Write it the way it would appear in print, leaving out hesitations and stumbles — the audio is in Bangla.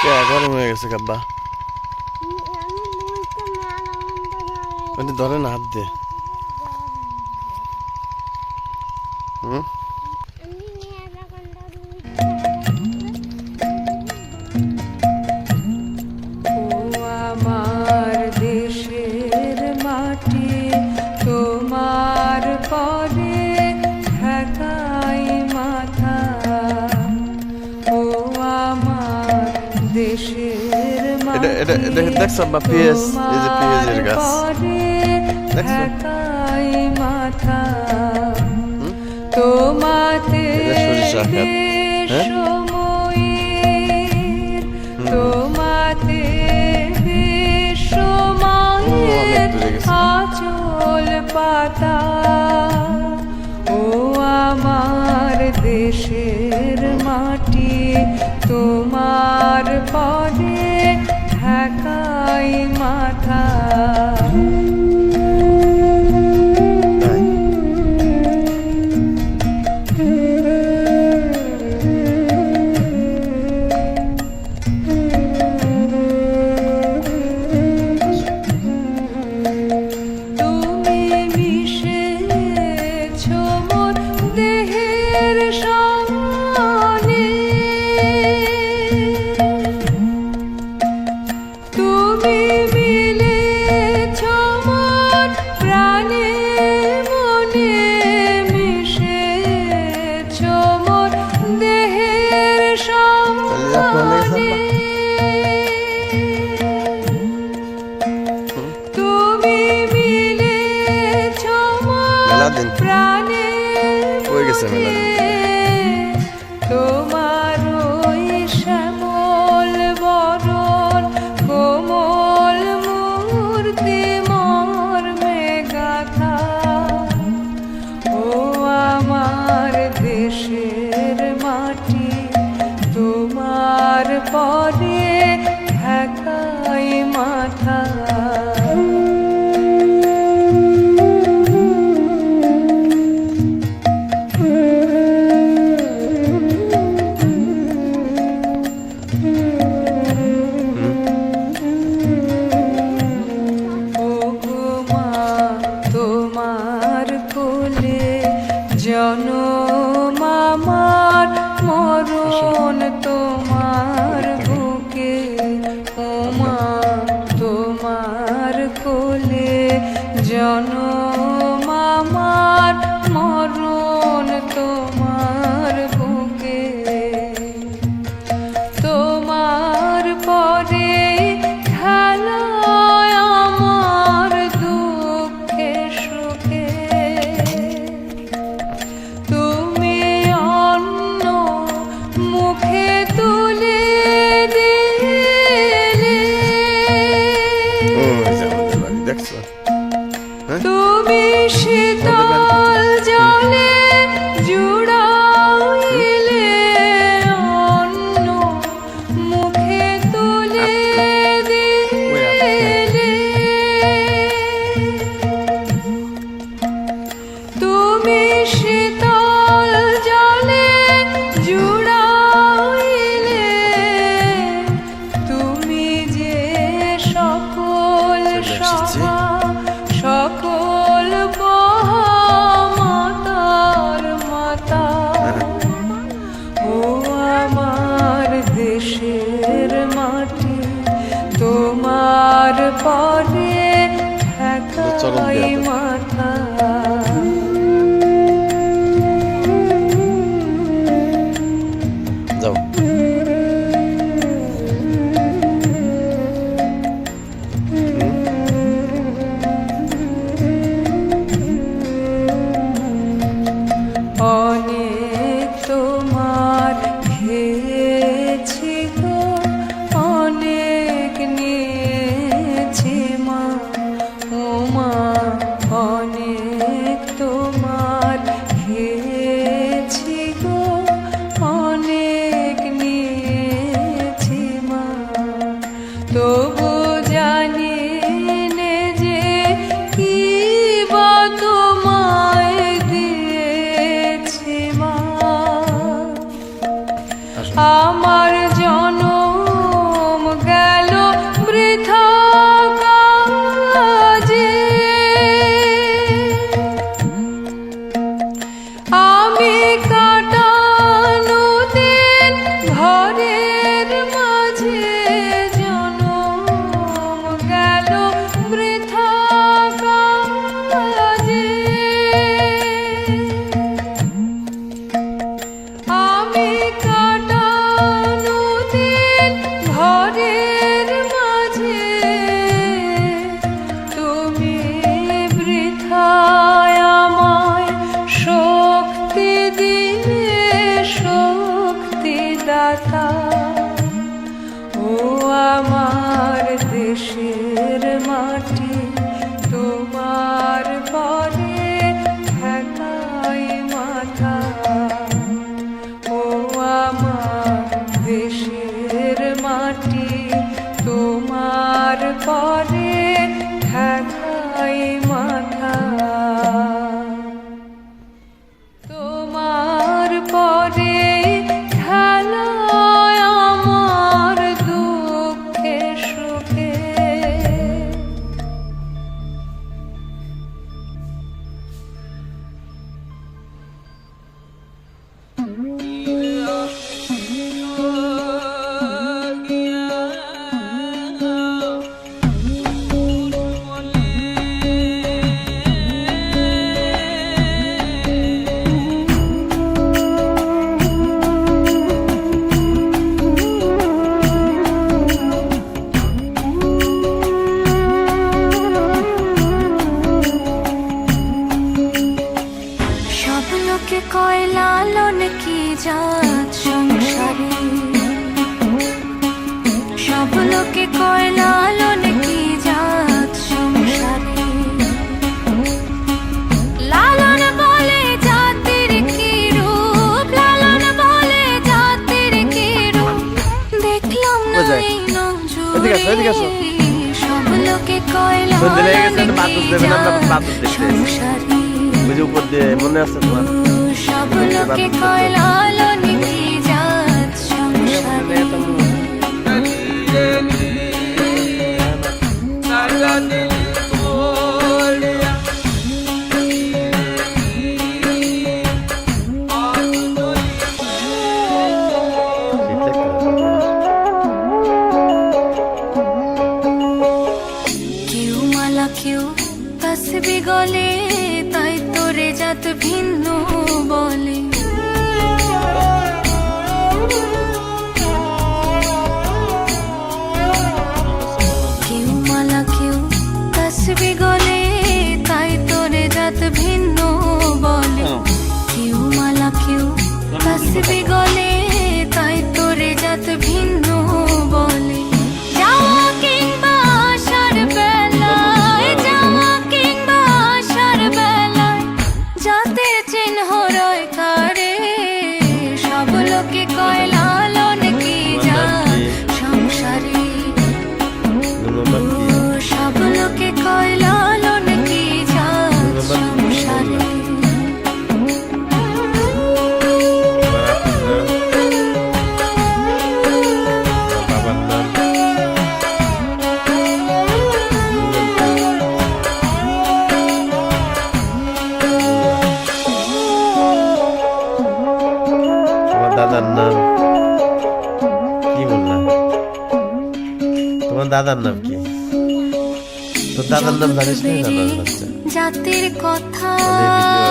গরম হয়ে গেছে কাব্বা। ধরে না হাত দিয়ে। হুম আমার দেশের মাটি তোমার পরে ঢাকাই মাথা। ও আমার দেশের মাটি তোমার পরে ঢাকাই মাথা। তোমাতে সময়ের তোমাতে সময়ের আঁচল পাতা। ও আমার দেশের মাটি তোমার পরে ঢাকাই মাথা। তোমার ওই শ্যামল বরণ কোমল মূর্তি মর্মে গাথা। ও আমার দেশের মাটি তোমার পরে ঢাকাই মাথা। জনম আমার মরণ তোমার বুকে। ওমা তোমার কোলে জনম আমার মরণ তোমার বুকে। তোমার পরে খেলায় আমার দুঃখে সুখে। তুমি অন্য মুখে তুলে দিলে। তুমি শীতল জলে জুড়াইলে অন্য মুখে তুলে দিলে। তুমি শীতল জলে জুড়াইলে। তুমি যে সকল সকল মাতার মাতা। ও আমার দেশের মাটি তোমার পরে ঢাকাই মাথা। অনেক তোমার খেয়েছি গো অনেক নিয়েছি মা। ও মা অনেক তোমার খেয়েছি গো অনেক নিয়েছি মা। তবু জানি নে যে কি বা তোমায় দিয়েছি মা। আমার জনম ও আমার দেশের মাটি তোমার পরে ঠেকাই মাথা ও আমার দেশের মাটি তোমার পরে ঠেকাই মাথা তোমার পরে খেলায় আমার দুঃখে সুখে সব লোকে কয় লালন কি জাত সংসারে সব লোকে কয় লালন কি জাত সংসারে লালন বলে জাতির কি রূপ লালন বলে জাতির কি রূপ দেখলাম না কোথায়? এই এদিকে আসো, এদিকে আসো। নজরে সব লোকে কয় সন্ধে লেগে গেছে, লালন বাতুস কি দেবেন, আমরা জাত বাতুস দেখতে এসেছি। সংসারে ওই যে উপর দিয়ে মনে আছে তোমার সব লোকে কয় লালন কি জাত সংসারে কেউ মালা কেউ তসবি গলে তাই তোরে জাত ভিন্ন বলে কেউ মালা কেউ তসবি গলে তাই তোরে জাত ভিন্ন বলে কেউ মালা কেউ তসবি গলে তাই তোরে জাত ভিন্ন বলে যাওয়া কিংবা আসার বেলায় যাওয়া কিংবা আসার বেলায় জাতের চিহ্ন রয় কারে সব লোকে কয় লালন কি জাত সংসারে সব লোকে কয় লালন কি জাত সংসারে তোমার দাদার নাম কি বললাম তোমার দাদার নাম কি তোর দাদার নাম জানিস না জানার বাচ্চা জাতির কথা ভিডিও